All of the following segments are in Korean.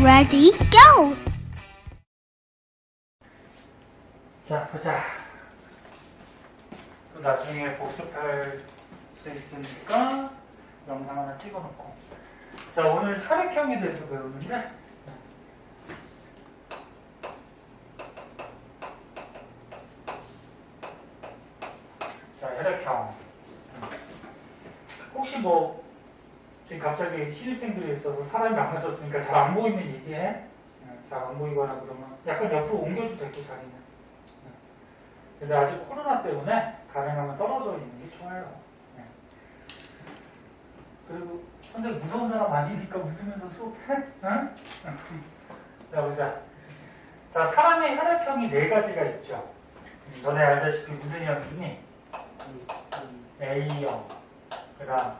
Ready, go! 자, 보자. 또 나중에 복습할 수 있으니까 영상 하나 찍어놓고. 자, 오늘 혈액형에 대해서 배우는데, 자, 혈액형. 혹시 뭐 지금 갑자기 신입생들이 있어서 사람이 많아졌으니까 잘 안 보이면 얘기해. 잘 안 보이거나 그러면 약간 옆으로 옮겨도 되고 자리는. 근데 아직 코로나 때문에 가능하면 떨어져 있는 게 좋아요. 그리고 선생님 무서운 사람 아니니까 웃으면서 수업해? 응? 자, 보자. 자, 사람의 혈액형이 4가지가 있죠. 너네 알다시피 무슨 형이니? A형, 그 다음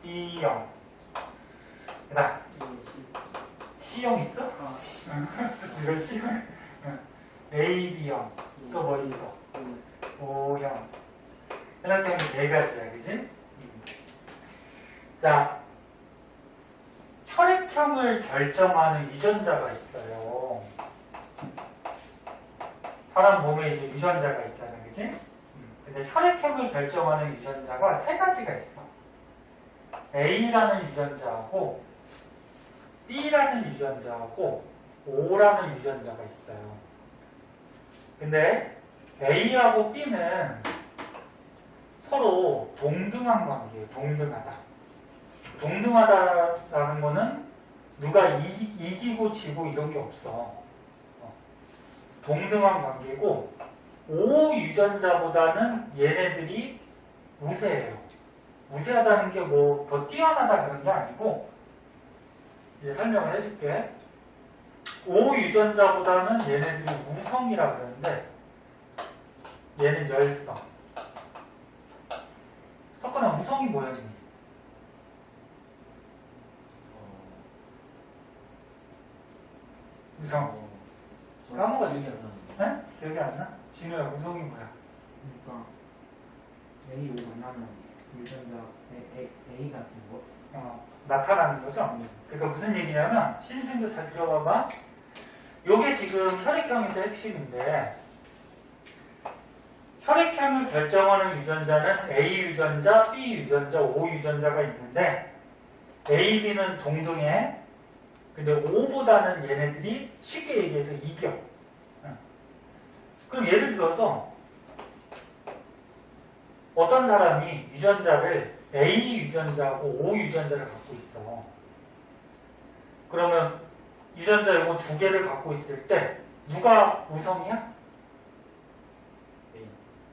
B형, 그 다음 C형 있어? 이거 C형. AB형, 또 뭐 있어? O형. 혈액형이 4가지야, 그지? 자, 혈액형을 결정하는 유전자가 있어요. 사람 몸에 이제 유전자가 있잖아, 그지? 근데 혈액형을 결정하는 유전자가 3가지가 있어. A라는 유전자하고 B라는 유전자하고 O라는 유전자가 있어요. 근데 A하고 B는 서로 동등한 관계예요. 동등하다. 동등하다라는 거는 누가 이기고 지고 이런 게 없어. 동등한 관계고 O 유전자보다는 얘네들이 우세해요. 우세하다는 게 뭐 더 뛰어나다 그런 게 아니고 이제 설명을 해줄게. O 유전자보다는 얘네들이 우성이라 그러는데 얘는 열성. 석근아, 우성이 뭐였니? 우성. 까먹었지? 네? 기억이 안 나? 진우야, 우성이 뭐야? 그러니까 A를 만나면 유전자 A 같은 거? 나타나는 거죠? 그러니까 무슨 얘기냐면 신입생도 잘 들어봐봐. 요게 지금 혈액형에서 핵심인데 혈액형을 결정하는 유전자는 A 유전자, B 유전자, O 유전자가 있는데 A, B는 동등해. 근데 O보다는 얘네들이 쉽게 얘기해서 이겨. 그럼 예를 들어서 어떤 사람이 유전자를 A 유전자하고 O 유전자를 갖고 있어. 그러면 유전자 이거 2개를 갖고 있을 때 누가 우성이야?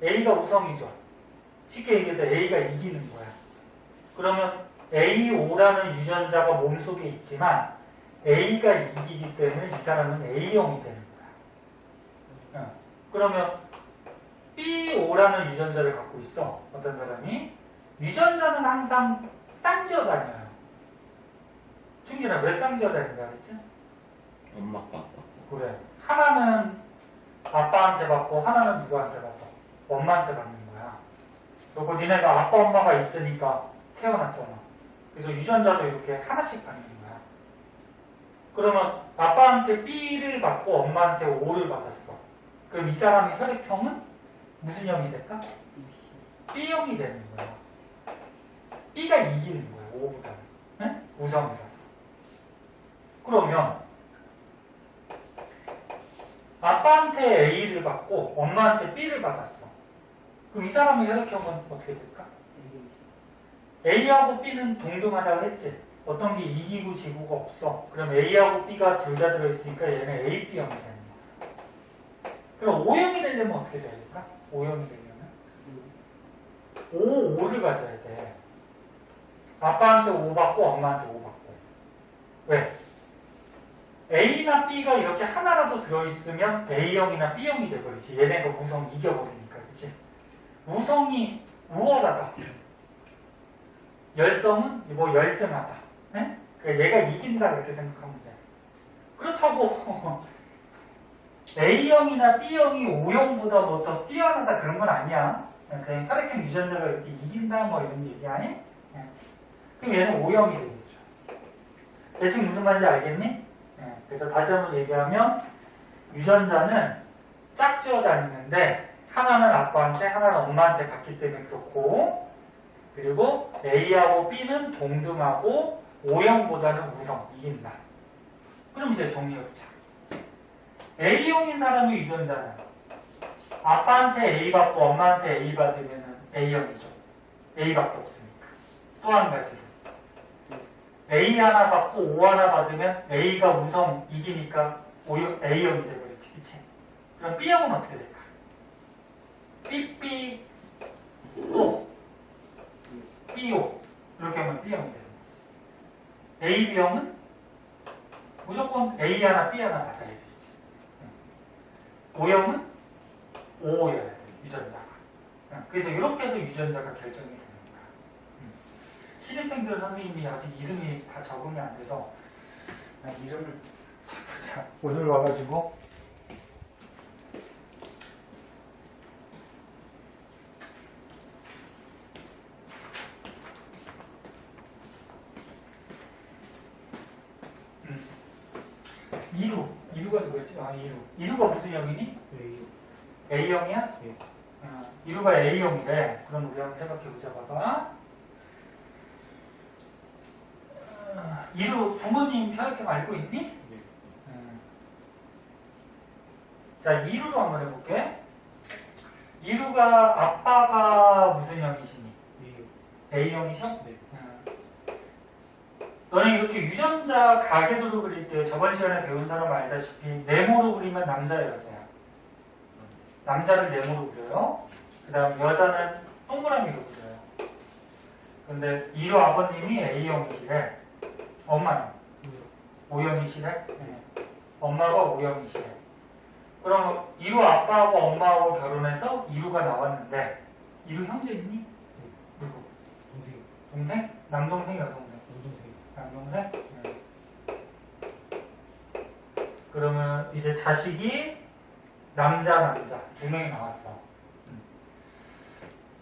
A가 우성이죠. 쉽게 얘기해서 A가 이기는 거야. 그러면 AO라는 유전자가 몸속에 있지만 A가 이기기 때문에 이 사람은 A형이 되는 거야. 그러면 BO라는 유전자를 갖고 있어. 어떤 사람이. 유전자는 항상 쌍지어 다녀요. 충진아, 왜 쌍지어 다닌다 그랬지? 엄마, 아빠. 그래. 하나는 아빠한테 받고 하나는 누구한테 받아? 엄마한테 받는 거야. 그리고 니네가 아빠 엄마가 있으니까 태어났잖아. 그래서 유전자도 이렇게 하나씩 받는 거야. 그러면 아빠한테 B를 받고 엄마한테 O를 받았어. 그럼 이 사람의 혈액형은 무슨 형이 될까? B형이 되는 거야. B가 이기는 거야, O보다는. 네? 우성이라서. 그러면 아빠한테 A를 받고 엄마한테 B를 받았어. 그럼 이 사람의 혈액형은 어떻게 될까? A하고 B는 동등하다고 했지. 어떤 게 이기고 지고가 없어. 그럼 A하고 B가 둘 다 들어있으니까 얘는 AB형이 되는 거야. 그럼 O형이 되려면 어떻게 돼야 될까? O형이 되려면 O를 가져야 돼. 아빠한테 O 받고 엄마한테 O 받고. 왜? A나 B가 이렇게 하나라도 들어있으면 A형이나 B형이 돼버리지. 얘네가 우성 이겨버리니까. 그치? 우성이 우월하다. 열성은 뭐 열등하다. 네? 그러니까 얘가 이긴다 그렇게 생각하면 돼. 그렇다고 A형이나 B형이 O형보다 뭐 더 뛰어나다 그런 건 아니야. 그냥 혈액형 유전자가 이렇게 이긴다 뭐 이런 얘기 아니? 네. 그럼 얘는 O형이 되겠죠. 대충 무슨 말인지 알겠니? 그래서 다시 한번 얘기하면 유전자는 짝지어 다니는데 하나는 아빠한테 하나는 엄마한테 갔기 때문에 그렇고 그리고 A하고 B는 동등하고 O형보다는 우성 이긴다. 그럼 이제 정리해보자. A형인 사람의 유전자는 아빠한테 A 받고 엄마한테 A 받으면 A형이죠. A밖에 없으니까. 또 한 가지로 A 하나 받고 O 하나 받으면 A가 우성 이기니까 A형이 되버리지. 그치? 그럼 B형은 어떻게 될까? B 또 BO 이렇게 하면 B형이 되는 거지. A, B형은 무조건 A 하나 B 하나 받아야 되지. O형은 O여야 돼. 유전자가. 그래서 이렇게 해서 유전자가 결정이 되는 거야. 신입생들 선생님이 아직 이름이 다 적응이 안 돼서 이름을 보자. 오늘 와가지고 이루가 누구였지? 이루가 무슨 형이니? A형이야? 네. 이루가 A형이래. 그럼 우리 한번 생각해보자. 봐봐. 이루 부모님 혈액형 알고 있니? 네. 자, 이루로 한번 해볼게. 이루가 아빠가 무슨 형이시니? A형이셔? 네. 너는 이렇게 유전자 가계도로 그릴 때 저번 시간에 배운 사람 알다시피 네모로 그리면 남자예요, 여자야? 남자를 네모로 그려요. 그 다음 여자는 동그라미로 그려요. 근데 이루 아버님이 A형이시래. 엄마는? O형이시래? 네. 엄마가 O형이시래. 그럼 이루 아빠하고 엄마하고 결혼해서 이루가 나왔는데 이루 형제 있니? 누구? 동생. 동생? 남동생, 여동생? 남동생. 남동생? 그러면 이제 자식이 남자 두 명이 나왔어.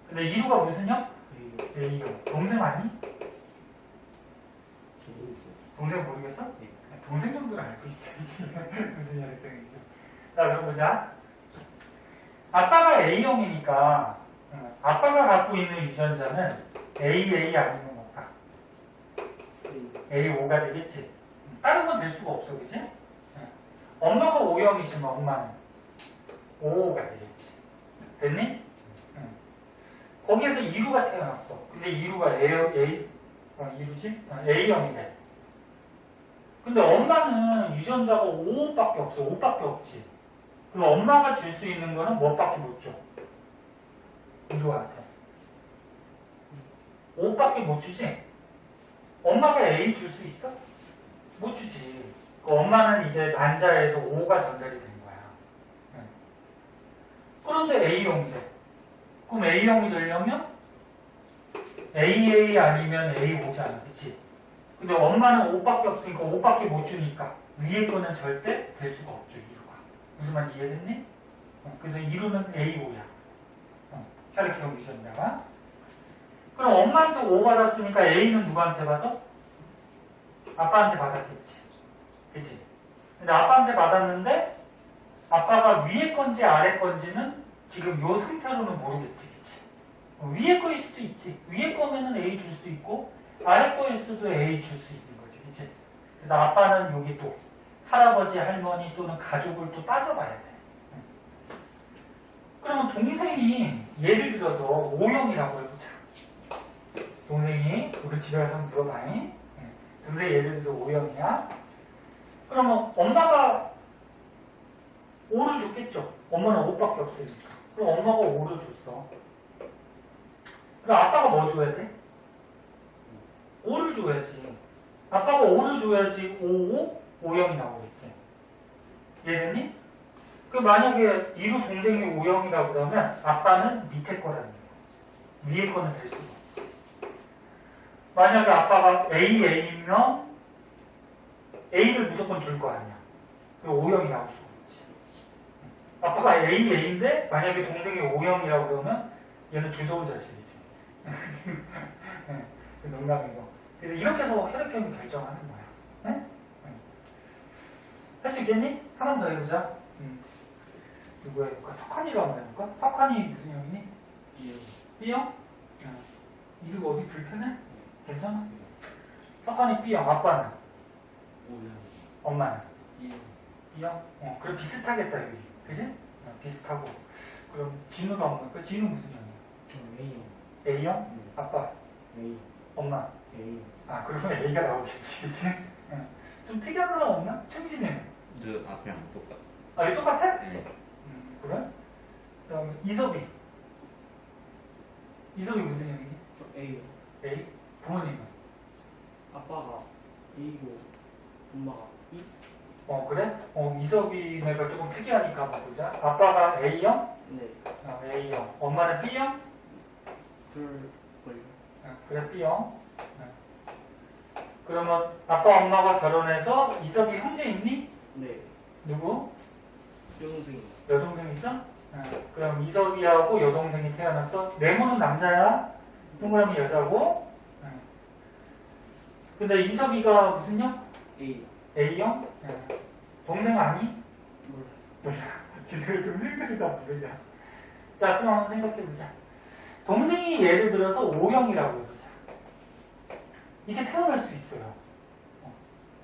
근데 이루가 무슨 형? A형. 동생 아니? 저 모르겠어요. 동생 모르겠어? 네. 동생 정도는 알고 있어야지. 무슨 혈액형인지. 자, 그럼 보자. 아빠가 A형이니까 아빠가 갖고 있는 유전자는 AA 아니면 없다. A5가 되겠지. 다른 건 될 수가 없어, 그치? 엄마가 O형이시면 엄마는 O5가 되겠지. 됐니? 거기에서 이루가 태어났어. 근데 이루가 A형이래. 근데 엄마는 유전자가 5밖에 없어. 5밖에 없지. 그럼 엄마가 줄 수 있는 거는 뭐밖에 못 줘? 이루한테. 5밖에 못 주지? 엄마가 A 줄 수 있어? 못 주지. 그 엄마는 이제 난자에서 5가 전달이 된 거야. 그런데 A형이래. 그럼 A형이 되려면 AA 아니면 A5잖아. 그치? 근데 엄마는 5밖에 없으니까 5밖에 못 주니까 위에 거는 절대 될 수가 없죠. 이루가. 무슨 말인지 이해됐니? 그래서 이루는 A5야. 혈액형 유전자가. 그럼 엄마한테 5 받았으니까 A는 누구한테 받아? 아빠한테 받았겠지. 그치? 근데 아빠한테 받았는데 아빠가 위에 건지 아래 건지는 지금 요 상태로는 모르겠지. 그치? 위에 거일 수도 있지. 위에 거면은 A 줄 수 있고 아래 거일 수도 A 줄 수 있는 거지. 그치? 그래서 아빠는 여기 또 할아버지, 할머니 또는 가족을 또 따져봐야 돼. 그러면 동생이 예를 들어서 O형이라고 해보자. 동생이 우리 집에 가서 한번 들어봐잉. 동생이 예를 들어서 O형이야. 그러면 엄마가 5를 줬겠죠. 엄마는 5밖에 없으니까. 그럼 엄마가 5를 줬어. 그럼 아빠가 뭐 줘야 돼? 5를 줘야지. 아빠가 5를 줘야지 5형이 나오겠지. 이해됐니? 그럼 만약에 이루 동생이 5형이라고 그러면 아빠는 밑에 거라는 거야. 위에 거는 될 수가 없지. 만약에 아빠가 A면 A를 무조건 줄 거 아니야. 그럼 5형이 나올 수가 없지. 아빠가 A인데 만약에 동생이 5형이라고 그러면 얘는 주소운 자식이지. 농담이고. 그래서 이렇게 해서 혈액형이 결정하는 거야. 네? 할 수 있겠니? 하나 더 해보자. 누구 해볼까? 석환이로 한번 해볼까? 석환이 무슨 형이니? B형? 이거 어디 불편해? 괜찮아? 석환이 B형, 아빠는? 엄마는? B형? 그럼 비슷하겠다 여기. 그지? 비슷하고. 그럼 진우가 한번 볼까? 진우 무슨 형이야? A형? 아빠? 엄마? 그러면 A가 나오겠지, 그치? 좀 특이한 사람 없나? 충진이는? 저 앞이랑 똑같. 얘 똑같아? 네. 그래? 그다음에 이섭이 무슨 형이니? A. A? 부모님은? 아빠가 A고 엄마가 E. 그래? 이섭이네가 조금 특이하니까 한번 보자. 아빠가 A형? 네. A형. 엄마는 B형? 둘걸요. 그래, B형. 그러면 아빠 엄마가 결혼해서 이섭이 형제 있니? 네. 누구? 여동생입니다. 여동생 있어? 그럼 이섭이하고 여동생이 태어났어. 네모는 남자야? 동그라미 여자고? 근데 이섭이가 무슨 형? A. A형? 동생 아니? 몰라. 지금 동생까지 다 모르자. 자, 그럼 한번 생각해보자. 동생이 예를 들어서 O형이라고 해보자. 이게 태어날 수 있어요.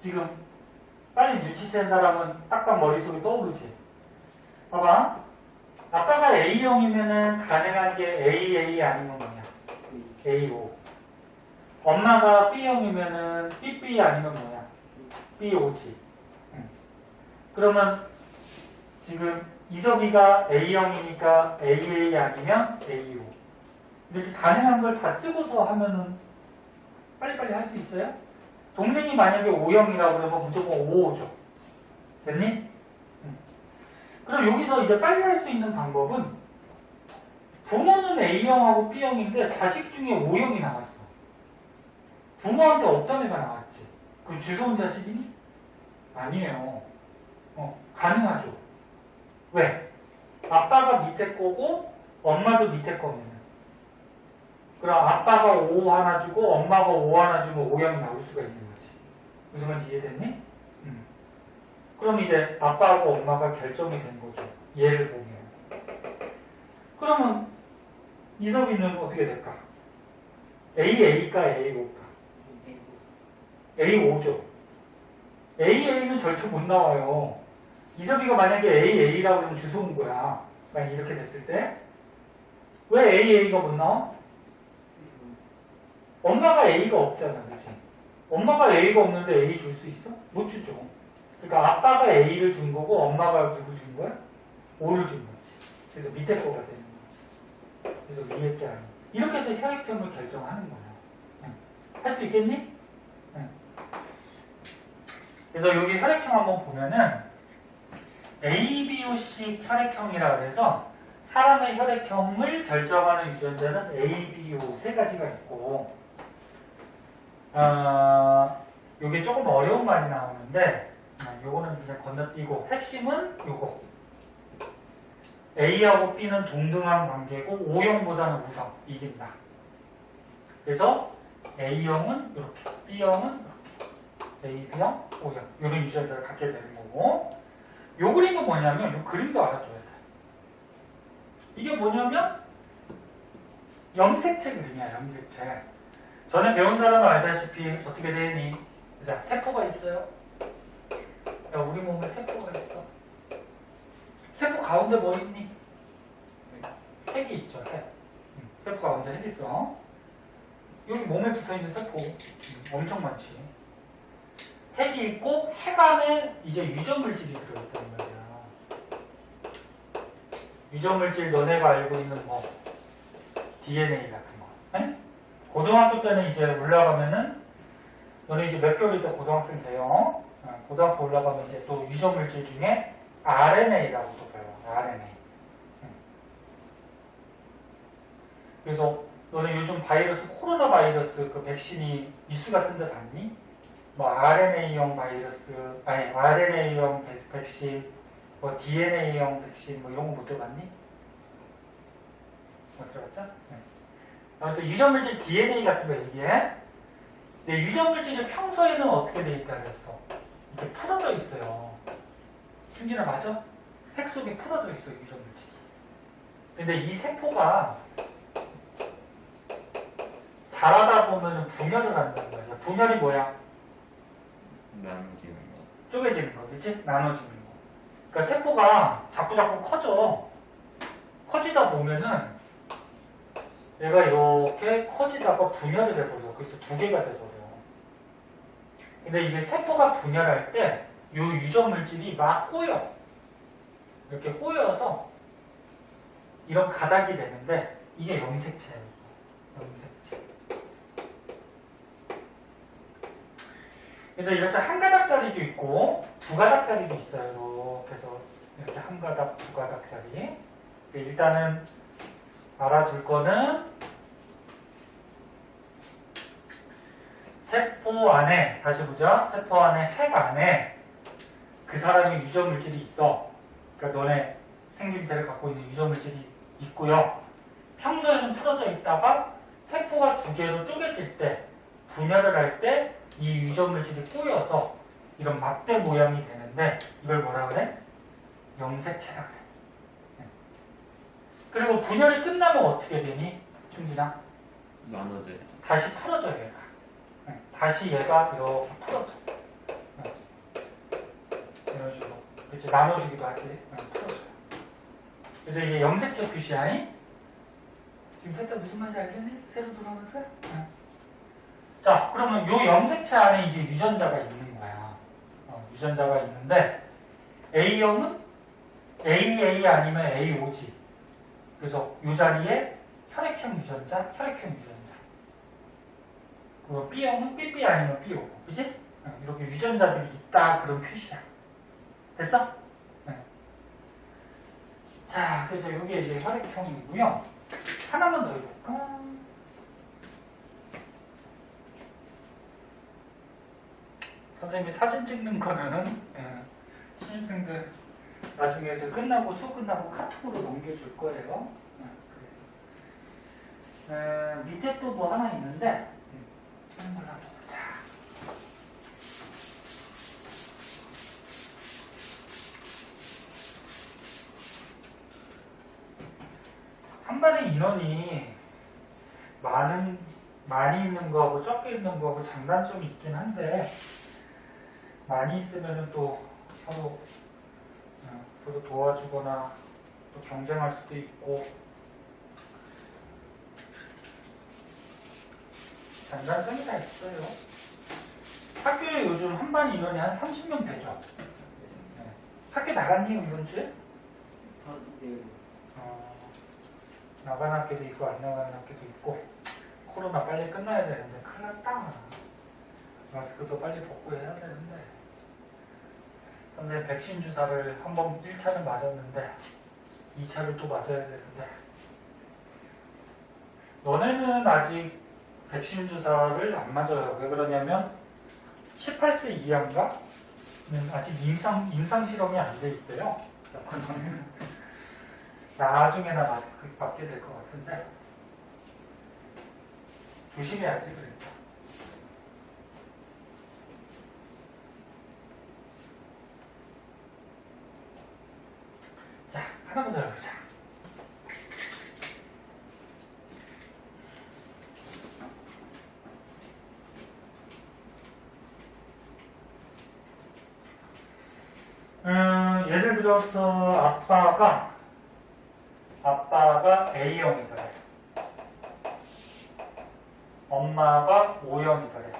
지금 빨리 눈치챈 사람은 딱딱 머릿속에 떠오르지. 봐봐. 아빠가 A형이면은 가능한 게 AA 아니면 뭐냐? AO. 엄마가 B형이면은 BB 아니면 뭐냐? BO지. 그러면 지금 이섭이가 A형이니까 AA 아니면 AO. 이렇게 가능한 걸 다 쓰고서 하면은 빨리빨리 할 수 있어요? 동생이 만약에 O형이라고 그러면 무조건 O죠. 됐니? 그럼 여기서 이제 빨리 할 수 있는 방법은 부모는 A형하고 B형인데 자식 중에 O형이 나왔어. 부모한테 없던 애가 나왔지. 그 주소온 자식이니? 아니에요. 가능하죠. 왜? 아빠가 밑에 거고 엄마도 밑에 거면 그럼 아빠가 O 하나 주고 엄마가 O 하나 주면 O형이 나올 수가 있는 거지. 무슨 말인지 이해됐니? 그럼 이제 아빠하고 엄마가 결정이 된 거죠. 얘를 보면. 그러면 이섭이는 어떻게 될까? AA일까 AO일까? AO죠. AA는 절대 못 나와요. 이섭이가 만약에 AA라고 하면 주소온 거야. 만약 이렇게 됐을 때. 왜 AA가 못 나와? 엄마가 A가 없잖아. 그치? 엄마가 A가 없는데 A 줄 수 있어? 못 주죠. 그러니까 아빠가 A를 준 거고 엄마가 누구 준 거야? O를 준 거지. 그래서 밑에 거가 되는 거지. 그래서 위에 게 아니야. 이렇게 해서 혈액형을 결정하는 거야. 할 수 있겠니? 그래서 여기 혈액형 한번 보면은 ABOC 혈액형이라 그래서 사람의 혈액형을 결정하는 유전자는 ABO 세 가지가 있고 요게 조금 어려운 말이 나오는데 요거는 그냥 건너뛰고 핵심은 요거 A하고 B는 동등한 관계고 O형보다는 우선 이긴다. 그래서 A형은 이렇게 B형은 이렇게 AB형, O형 이런 유전자를 갖게 되는 거고 요 그림은 뭐냐면 요 그림도 알아둬야 돼. 이게 뭐냐면 염색체 그림이야. 염색체. 전에 배운 사람은 알다시피 어떻게 되니? 자, 세포가 있어요. 야, 우리 몸에 세포가 있어. 세포 가운데 뭐 있니? 핵이 있죠. 핵. 세포 가운데 핵 있어. 여기 몸에 붙어있는 세포 엄청 많지. 핵이 있고 핵 안에 이제 유전물질이 들어있단 말이야. 유전물질 너네가 알고 있는 뭐 DNA 같은 거. 에? 고등학교 때는 이제 올라가면은 너네 이제 몇 개월 있다 고등학생 돼요. 고등학교 올라가면 이제 또 유전물질 중에 RNA라고 또 배워요. RNA. 그래서 너네 요즘 바이러스 코로나 바이러스 그 백신이 뉴스 같은 데 봤니? 뭐 RNA형 바이러스, 아니 RNA형 백신, 뭐 DNA형 백신 뭐 이런 거 못 들어봤니? 못 들어봤죠? 네. 아무튼 유전물질 DNA 같은 거 얘기해. 근데 유전물질이 평소에는 어떻게 돼 있다 그랬어? 이렇게 풀어져 있어요. 충진아 맞아? 핵 속에 풀어져 있어 유전물질이. 근데 이 세포가 자라다 보면 분열을 한다는 거야. 분열이 뭐야? 나눠지는 거. 쪼개지는 거, 그치? 나눠지는 거. 그러니까 세포가 자꾸 커져. 커지다 보면은 얘가 이렇게 커지다가 분열이 돼버려. 그래서 두 개가 돼버려. 근데 이게 세포가 분열할 때 이 유전물질이 막 꼬여. 이렇게 꼬여서 이런 가닥이 되는데 이게 염색체예요. 염색체. 근데 이렇게 한 가닥짜리도 있고 두 가닥짜리도 있어요. 이렇게 해서 이렇게 한 가닥, 두 가닥짜리. 일단은 알아둘 거는 세포 안에, 다시 보자. 세포 안에 핵 안에 그 사람의 유전물질이 있어. 그러니까 너네 생김새를 갖고 있는 유전물질이 있고요. 평소에는 풀어져 있다가 세포가 두 개로 쪼개질 때, 분열을 할 때 이 유전물질이 꼬여서 이런 막대 모양이 되는데 이걸 뭐라 그래? 염색체라 그래. 그리고 분열이 끝나면 어떻게 되니? 충진아? 나눠져요. 다시 풀어져 얘가. 다시 얘가 이렇게 풀어져. 이런 식으로. 그치, 나눠주기도 하지. 풀어져. 그래서 이게 염색체 표시야. 지금 살짝 무슨 말인지 알겠니? 새로 돌아가서? 자, 그러면 요 염색체 안에 이제 유전자가 있는 거야. 유전자가 있는데 A형은 AA 아니면 AO지. 그래서 이 자리에 혈액형 유전자, 혈액형 유전자. 그리고 B형은 BB 아니면 BO. 그지? 이렇게 유전자들이 있다. 그런 표시야. 됐어? 네. 자, 그래서 이게 이제 혈액형이고요. 하나만 더 해볼까? 선생님이 사진 찍는 거는 신입생들 나중에 이제 끝나고 수업 끝나고 카톡으로 넘겨줄 거예요. 그래서 밑에 또 뭐 하나 있는데 하는 걸 한번 보자. 한 반에 인원이 많이 있는 거하고 적게 있는 거하고 장단점이 있긴 한데 많이 있으면은 또 서로 도와주거나 또 경쟁할 수도 있고 장단점이 다 있어요. 학교에 요즘 한 반 인원이 한 30명 되죠. 네. 학교 나갔니 이번 주에? 네. 나가는 학교도 있고 안 나가는 학교도 있고 코로나 빨리 끝나야 되는데 큰일 났다. 마스크도 빨리 벗고 해야 되는데 근데 백신 주사를 한번 1차는 맞았는데 2차를 또 맞아야 되는데 너네는 아직 백신 주사를 안 맞아요. 왜 그러냐면 18세 이하인가? 아직 임상 실험이 안 돼 있대요. 나중에나 맞게 될 것 같은데 조심해야지 그러니까. 자, 하나만 더 해보자. 예를 들어서 아빠가 A형이더래. 엄마가 O형이더래.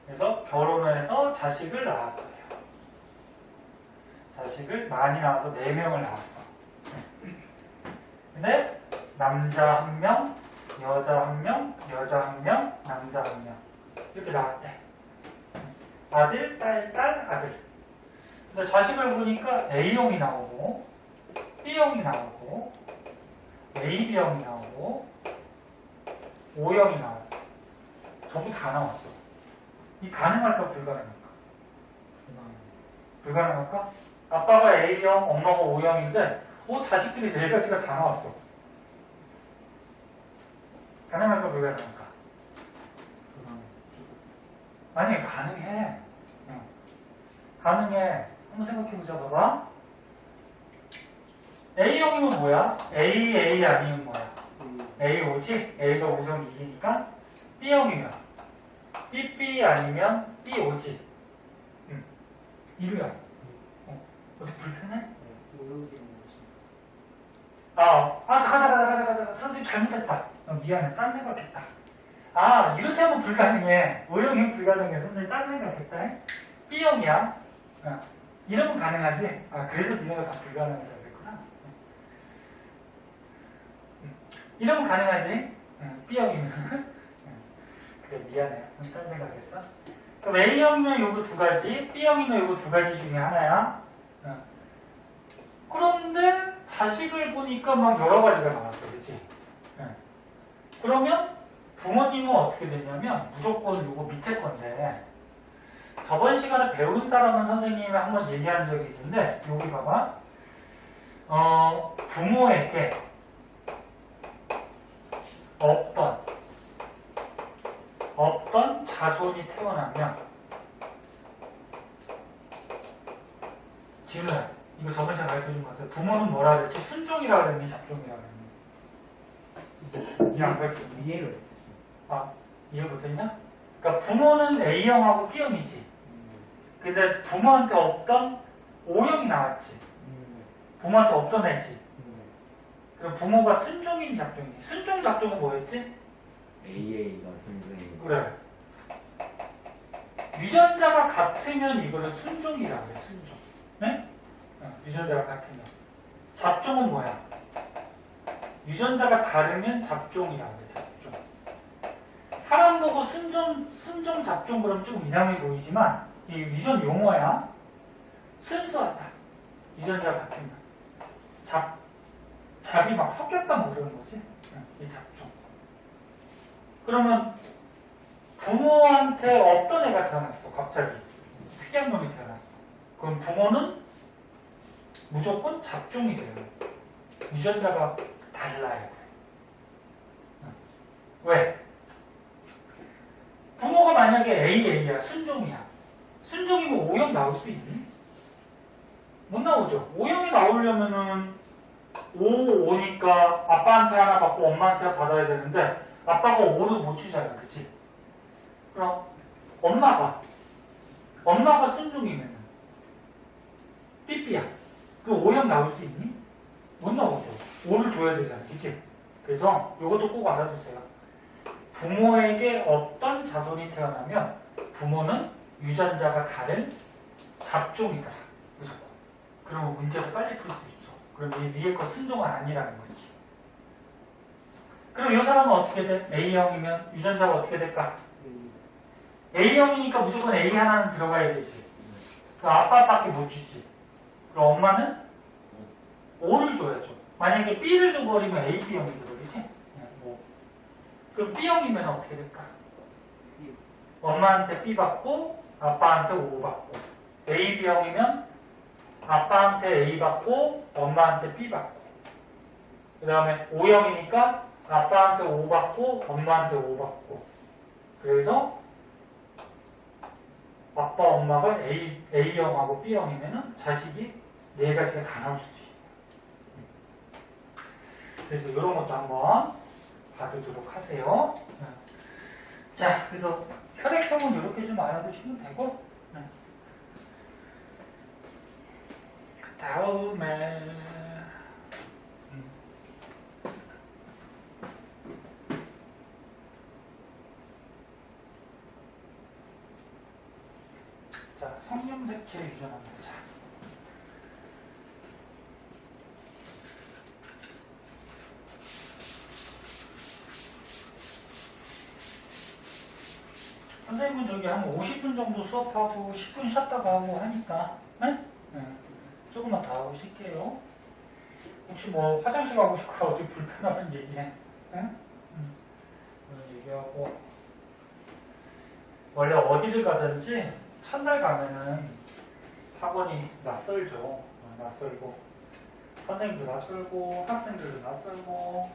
그래서 결혼을 해서 자식을 낳았어요. 자식을 많이 낳아서 4명을 낳았어. 근데 남자 1명, 여자 1명, 여자 1명, 남자 1명 이렇게 낳았대. 아들, 딸, 아들. 근데 자식을 보니까 A형이 나오고 B형이 나오고 AB형이 나오고 O형이 나오고 전부 다 나왔어. 이 가능할까 불가능할까? 불가능할까? 아빠가 A형, 엄마가 O형인데 자식들이 4가지가 다 나왔어. 가능할까 불가능할까? 아니 가능해. 가능해. 한번 생각해보자. 봐봐. A형이면 뭐야? A 아니면 뭐야? A 오지? A가 5성 2이니까 B형이면 B 아니면 B 오지? 이루야. 어디 불편해? 잠깐. 선생님 잘못했다. 미안해. 딴 생각했다. 이렇게 하면 불가능해. O형이 불가능해. 선생님 딴 생각했다. B형이야. 이러면 가능하지? 그래서 니네가 다 불가능하다고 그랬구나. 이러면 가능하지? B형이면. 그래, 미안해. 딴 생각했어? 그럼 A형이면 요거 두 가지, B형이면 요거 두 가지 중에 하나야. 그런데 자식을 보니까 막 여러 가지가 나왔어. 그치? 그러면 부모님은 어떻게 되냐면 무조건 요거 밑에 건데 저번 시간에 배운 사람은 선생님이 한번 얘기한 적이 있는데 여기 봐봐. 부모에게 어떤 자손이 태어나면 진우야 이거 저번 시간에 가르쳐준 것 같아. 부모는 뭐라 그랬지? 순종이라 그랬니? 잡종이라 그랬니? 이안 가르쳐줬니? 이해를 이해 못했냐? 그러니까 부모는 A형하고 B형이지. 근데 부모한테 없던 O형이 나왔지. 부모한테 없던 애지. 그럼 부모가 순종인 잡종이지. 순종 잡종은 뭐였지? AA가 순종이고. 그래. 유전자가 같으면 이거를 순종이라고 해. 순종. 네? 유전자가 같으면. 잡종은 뭐야? 유전자가 다르면 잡종이라고 해. 잡종. 사람 보고 순종 잡종 그러면 좀 이상해 보이지만 이 유전 용어야. 순수하다. 유전자가 같으면. 잡이 막 섞였다 뭐 그러는 거지. 이 잡종. 그러면 부모한테 어떤 애가 태어났어? 갑자기. 특이한 놈이 태어났어. 그럼 부모는 무조건 잡종이 돼요. 유전자가 달라요. 왜? 부모가 만약에 AA야, 순종이야. 순종이면 O형 나올 수 있니? 못 나오죠. O형이 나오려면은 O니까 아빠한테 하나 받고 엄마한테 하나 받아야 되는데 아빠가 O를 못 주잖아. 그치? 그럼 엄마가 순종이면은 삐삐야. 그럼 O형 나올 수 있니? 못 나오죠. O를 줘야 되잖아. 그치? 그래서 이것도 꼭 알아두세요. 부모에게 어떤 자손이 태어나면 부모는 유전자가 다른 잡종이다. 무조건. 그러면 문제를 빨리 풀 수 있죠. 그럼 이 위에 거 순종은 아니라는 거지. 그럼 이 사람은 어떻게 돼? A형이면 유전자가 어떻게 될까? A형이니까 무조건 A 하나는 들어가야 되지. 그 아빠밖에 못 주지. 그럼 엄마는 O를 줘야죠. 만약에 B를 줘버리면 A, B형이 들어오지. 그럼 B형이면 어떻게 될까? 엄마한테 B 받고 아빠한테 O 받고. A, B형이면 아빠한테 A 받고 엄마한테 B 받고. 그 다음에 O형이니까 아빠한테 O 받고 엄마한테 O 받고. 그래서 아빠 엄마가 A형하고 B형이면 자식이 네 가지가 다 나올 수도 있어요. 그래서 이런 것도 한번 봐두도록 하세요. 자, 그래서 혈액형은 이렇게 좀 알아두시면 되고, 그 다음에 자, 성형색체 유전합니다. 자. 선생님은 저기 한 50분 정도 수업하고 10분 쉬었다가 하고 하니까 네? 조금만 더 하고 쉴게요. 혹시 뭐 화장실 가고 싶거나 어디 불편하면 얘기해. 네? 얘기하고 원래 어디를 가든지 첫날 가면은 학원이 낯설죠. 낯설고 선생님도 낯설고 학생들도 낯설고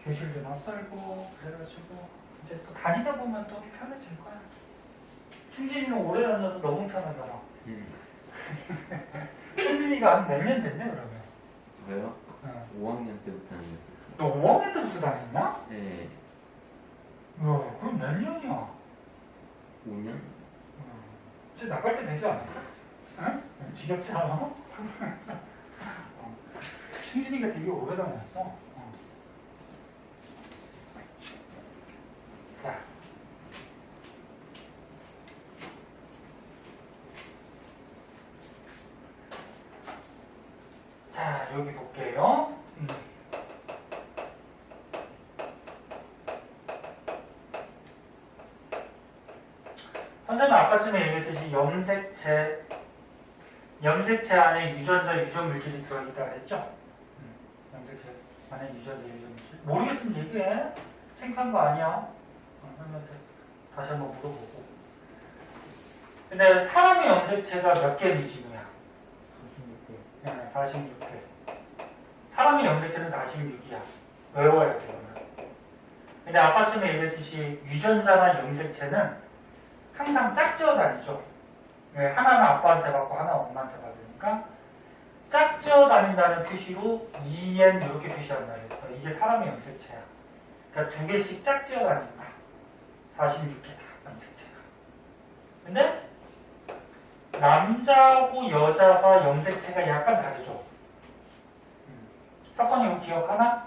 교실도 낯설고 그래가지고 이제 또 다니다 보면 또 편해질 거야. 충진이는 오래 다녀서 너무 편하잖아. 승진이가 한 몇 년 됐네 그러면. 저요? 어. 5학년 때부터 다녔어요. 너 5학년 때부터 다녔나? 네. 그럼 몇 년이야? 5년? 쟤 나갈 때 되지 않았어? 응? 지겹지 않아? 승진이가 되게 오래 다녔어. 자. 자, 여기 볼게요. 선생님 아까쯤에 얘기했듯이 염색체 안에 유전자, 유전 물질이 들어있다 그랬죠? 염색체 안에 유전자, 유전 물질. 모르겠으면 얘기해. 창피한 거 아니야. 선생님한테 다시 한번 물어보고. 근데 사람의 염색체가 몇 개니 지금이야? 46개. 네, 46개. 사람의 염색체는 46이야. 외워야 돼, 그러면. 근데 아까쯤에 얘기했듯이 유전자나 염색체는 항상 짝지어 다니죠. 왜? 하나는 아빠한테 받고 하나는 엄마한테 받으니까 짝지어 다닌다는 표시로 EN 이렇게 표시한다 그랬어. 이게 사람의 염색체야. 그러니까 2개씩 짝지어 다닌다. 46개다, 염색체가. 근데 남자하고 여자가 염색체가 약간 다르죠. 사건이 이거 기억하나?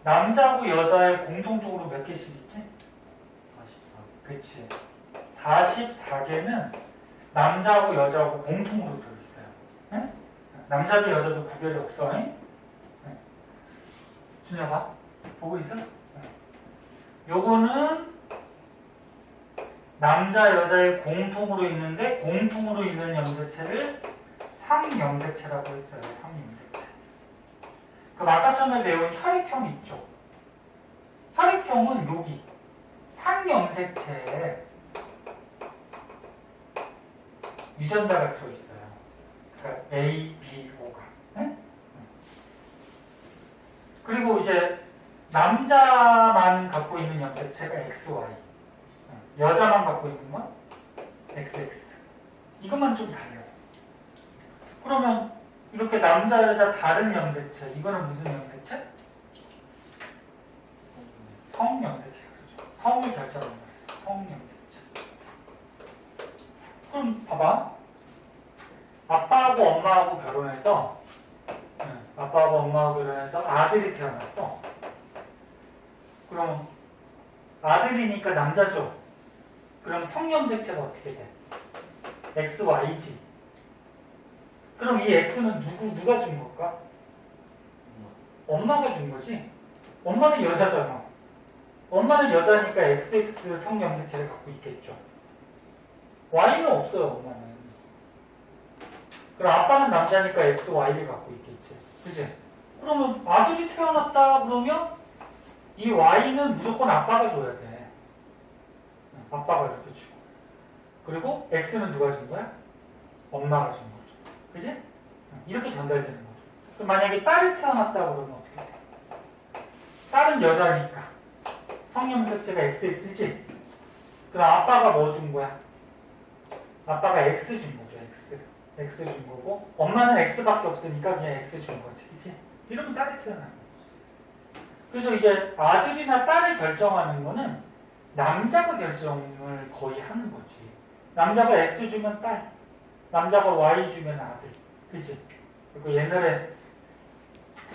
남자하고 여자의 공통적으로 몇 개씩 있지? 44. 그치. 44개는 남자하고 여자하고 공통으로 들어있어요. 응? 남자도 여자도 구별이 없어. 응? 준혁아, 봐. 보고 있어? 요거는 남자, 여자의 공통으로 있는데 공통으로 있는 염색체를 상염색체라고 했어요. 상염색체. 그럼 아까 처음에 배운 혈액형 있죠? 혈액형은 여기 상염색체에 유전자가 들어있어요. 그러니까 A, B, O가. 네? 그리고 이제 남자만 갖고 있는 염색체가 XY. 여자만 갖고 있는 건 XX. 이것만 좀 달라요. 그러면 이렇게 남자, 여자 다른 염색체. 이거는 무슨 염색체? 성염색체. 그렇죠. 성을 결정하는 거예요. 성염색체. 그럼 봐봐. 아빠하고 엄마하고 결혼해서 아빠하고 엄마하고 결혼해서 아들이 태어났어. 그럼 아들이니까 남자죠. 그럼 성염색체가 어떻게 돼? XY지. 그럼 이 X는 누가 준 걸까? 엄마가 준 거지. 엄마는 여자잖아. 엄마는 여자니까 XX 성염색체를 갖고 있겠죠. Y는 없어요, 엄마는. 그럼 아빠는 남자니까 XY를 갖고 있겠지. 그치? 그러면 아들이 태어났다 그러면 이 Y는 무조건 아빠가 줘야 돼. 아빠가 이렇게 주고. 그리고 X는 누가 준 거야? 엄마가 준 거죠. 그치? 이렇게 전달되는 거죠. 그럼 만약에 딸이 태어났다 그러면 어떻게 돼? 딸은 여자니까 성염색체가 XX지? 그럼 아빠가 뭐 준 거야? 아빠가 X 준 거죠. X 준 거고 엄마는 X밖에 없으니까 그냥 X 준 거지. 그치? 이러면 딸이 태어나는 거지. 그래서 이제 아들이나 딸을 결정하는 거는 남자가 결정을 거의 하는 거지. 남자가 X 주면 딸, 남자가 Y 주면 아들. 그치? 그리고 옛날에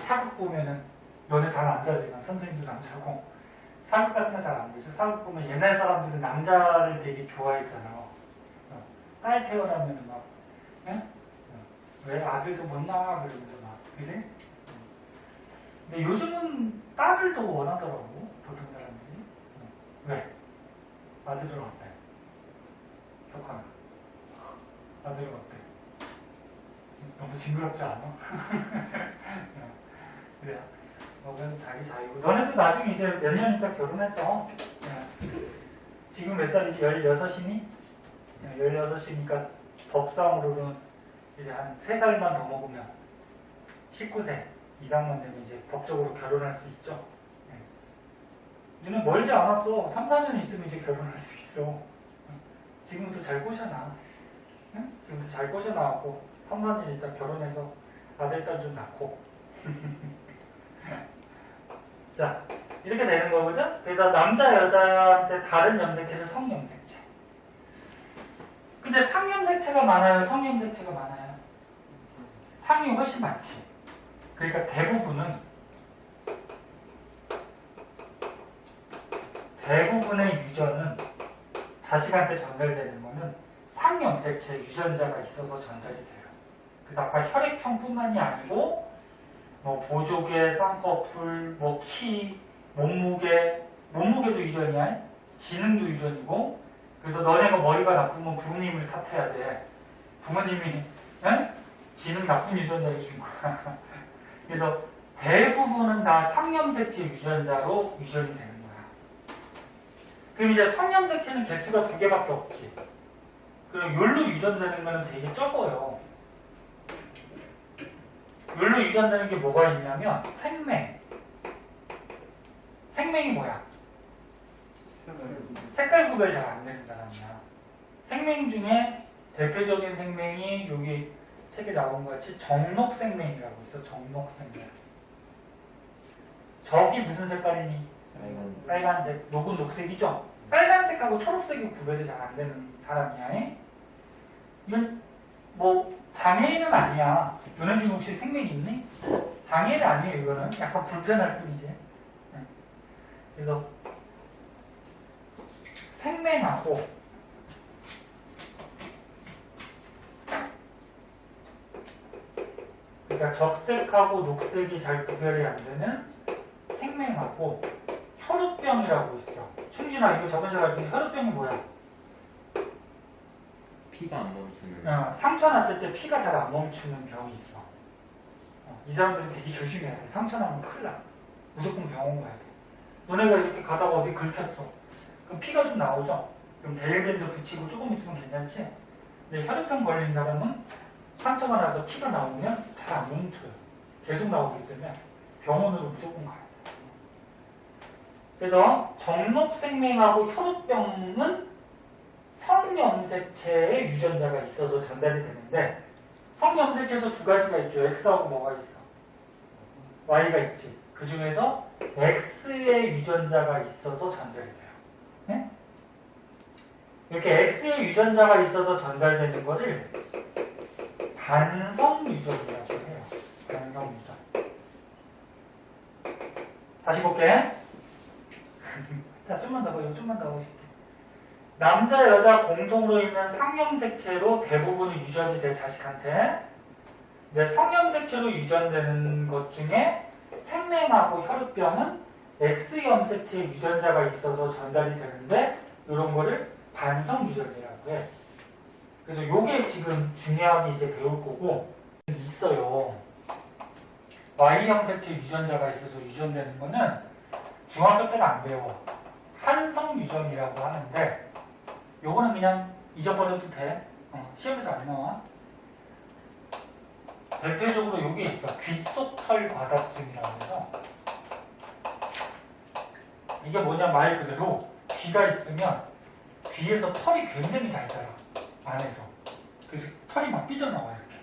사극 보면은 너네 다 남자지만 선생님도 남자고 사극 같은 거 잘 안 보죠. 사극 보면 옛날 사람들은 남자를 되게 좋아했잖아. 딸 태어나면 막 왜 아들도 못 낳아 그러면서 막 그지? 근데 요즘은 딸을 더 원하더라고 보통 사람들이. 왜? 아들은 어때? 석환아 아들은 어때? 너무 징그럽지 않아? 그래 너는 자기 자유고 너네도 나중에 이제 몇 년 있다 결혼했어. 지금 몇 살이지? 16이니? 16이니까 법상으로는 이제 한 3살만 더 먹으면 19세 이상만 되면 이제 법적으로 결혼할 수 있죠. 얘는 멀지 않았어. 3, 4년 있으면 이제 결혼할 수 있어. 지금부터 잘 꼬셔놔. 응? 지금부터 잘 꼬셔 나왔고 3, 4년 있다 결혼해서 아들, 딸 좀 낳고 자 이렇게 되는 거거든? 그래서 남자, 여자한테 다른 염색체는 성염색체. 근데 상염색체가 많아요? 성염색체가 많아요? 상이 훨씬 많지. 그러니까 대부분의 유전은 자식한테 전달되는 거는 상염색체 유전자가 있어서 전달이 돼요. 그래서 아까 혈액형뿐만이 아니고 뭐 보조개, 쌍꺼풀, 뭐 키, 몸무게도 유전이야. 지능도 유전이고. 그래서 너네가 머리가 나쁘면 부모님을 탓해야 돼. 부모님이 응? 지능 나쁜 유전자를 준 거야. 그래서 대부분은 다 상염색체 유전자로 유전이 되는 거야. 그럼 이제 성염색체는 개수가 2개밖에 없지. 그리고 욜로 유전되는 거는 되게 적어요. 욜로 유전되는 게 뭐가 있냐면 생명이 뭐야? 색깔 구별 잘 안 되는 사람이야. 생명 중에 대표적인 생명이 여기 책에 나온 것 같이 정록생명이라고 있어. 정록생명. 적이 무슨 색깔이니? 빨간색. 녹은 녹색이죠? 빨간색하고 초록색이 구별이 잘 안 되는 사람이야. 이건 뭐 장애인은 아니야. 윤현중 혹시 생명이 있니? 장애인은 아니에요. 이거는 약간 불편할 뿐이지. 그래서 생맹하고 그러니까 적색하고 녹색이 잘 구별이 안 되는 생맹하고 혈우병이라고 있어. 충진아 이거 저번에 가지고 혈우병이 뭐야? 피가 안 멈추는. 상처 났을 때 피가 잘 안 멈추는 병이 있어. 이 사람들은 되게 조심해야 돼. 상처 나면 큰일 나. 무조건 병원 가야 돼. 너네가 이렇게 가다가 어디 긁혔어. 그럼 피가 좀 나오죠? 그럼 데일밴드 붙이고 조금 있으면 괜찮지? 근데 혈우병 걸린 사람은 상처가 나서 피가 나오면 잘 안 멈춰요. 계속 나오기 때문에 병원으로 무조건 가요. 그래서 정록생명하고 혈우병은 성염색체의 유전자가 있어서 전달이 되는데 성염색체도 2가지가 있죠. X하고 뭐가 있어? Y가 있지. 그 중에서 X의 유전자가 있어서 전달이 돼요. 네? 이렇게 X의 유전자가 있어서 전달되는 거를 반성 유전이라고 해요. 반성 유전. 다시 볼게. 자, 좀만 더 보여. 좀만 더 보실게. 남자, 여자 공통으로 있는 상염색체로 대부분이 유전이 돼, 자식한테. 근데 성염색체로 유전되는 것 중에 생맹하고 혈우병은 X염색체 유전자가 있어서 전달이 되는데 이런 거를 반성 유전이라고 해. 그래서 요게 지금 중요하게 이제 배울 거고 있어요. Y형색체 유전자가 있어서 유전되는 거는 중학교 때는 안 배워. 한성 유전이라고 하는데 요거는 그냥 잊어버려도 돼. 시험에도 안 나와. 대표적으로 요게 있어. 귓속털 과다증이라고 해서 이게 뭐냐 말 그대로 귀가 있으면 귀에서 털이 굉장히 잘 자라. 안에서. 그래서 털이 막 삐져나와 이렇게.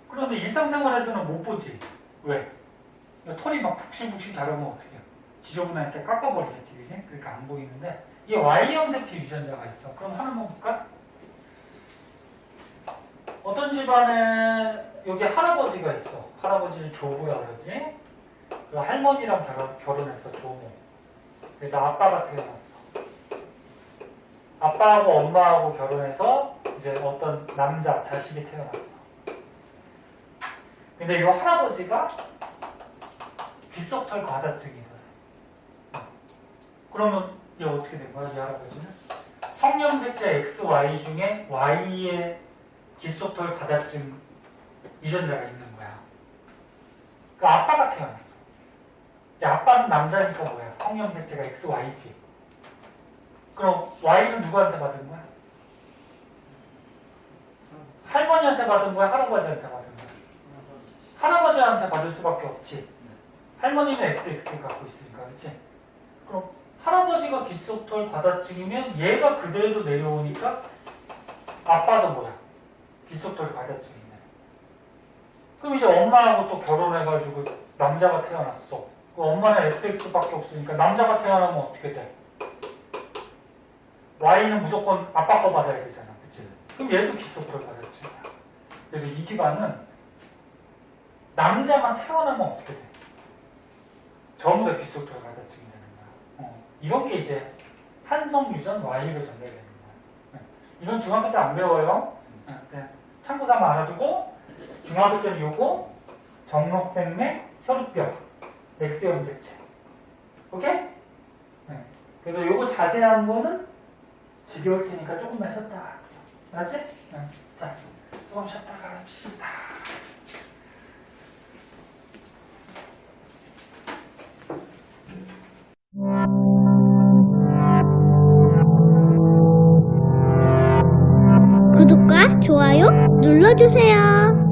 그런데 일상생활에서는 못 보지. 왜? 털이 막 푹신푹신 자라면 어떻게 해? 지저분하게 깎아버리겠지, 그지? 그러니까 안 보이는데 이게 Y형색체 유전자가 있어. 그럼 하나만 볼까? 어떤 집안에 여기 할아버지가 있어. 할아버지는 조부야 그러지? 그리고 할머니랑 결혼했어, 조모. 그래서 아빠가 태어났어. 아빠하고 엄마하고 결혼해서 이제 어떤 남자, 자식이 태어났어. 근데 이 할아버지가 귓속털 과다증이거든. 그러면 이게 어떻게 된 거야, 이 할아버지는? 성염색체 XY 중에 Y의 귓속털 과다증 유전자가 있는 거야. 그 아빠가 태어났어. 아빠는 남자니까 뭐야? 성염색체가 XY지. 그럼 Y는 누구한테 받은 거야? 할머니한테 받은 거야? 할아버지한테 받은 거야? 할아버지한테 받을 수밖에 없지. 할머니는 XX 갖고 있으니까, 그렇지? 그럼 할아버지가 귀속털 받아치기면 얘가 그대로 내려오니까 아빠도 뭐야? 귀속털 받아치기네. 그럼 이제 엄마하고 또 결혼해가지고 남자가 태어났어. 그럼 엄마는 XX밖에 없으니까 남자가 태어나면 어떻게 돼? Y는 무조건 아빠 거 받아야 되잖아. 그치? 그럼 얘도 귀속털 받아치기야. 그래서 이 집안은 남자만 태어나면 어떻게 돼? 전부 다 귀속털 받아치기 되는 거야. 이런 게 이제 한성유전 Y로 전달되는 거야. 이건 중학교 때 안 배워요. 그냥 참고 삼아 알아두고 중학교 때는 요거 정록생맥 혈우뼈 X 염색체. 오케이? 그래서 요거 자세한 거는 지겨울 테니까 조금만 쉬었다가 알았지? 자, 조금 쉬었다가 합시다. 구독과 좋아요 눌러주세요.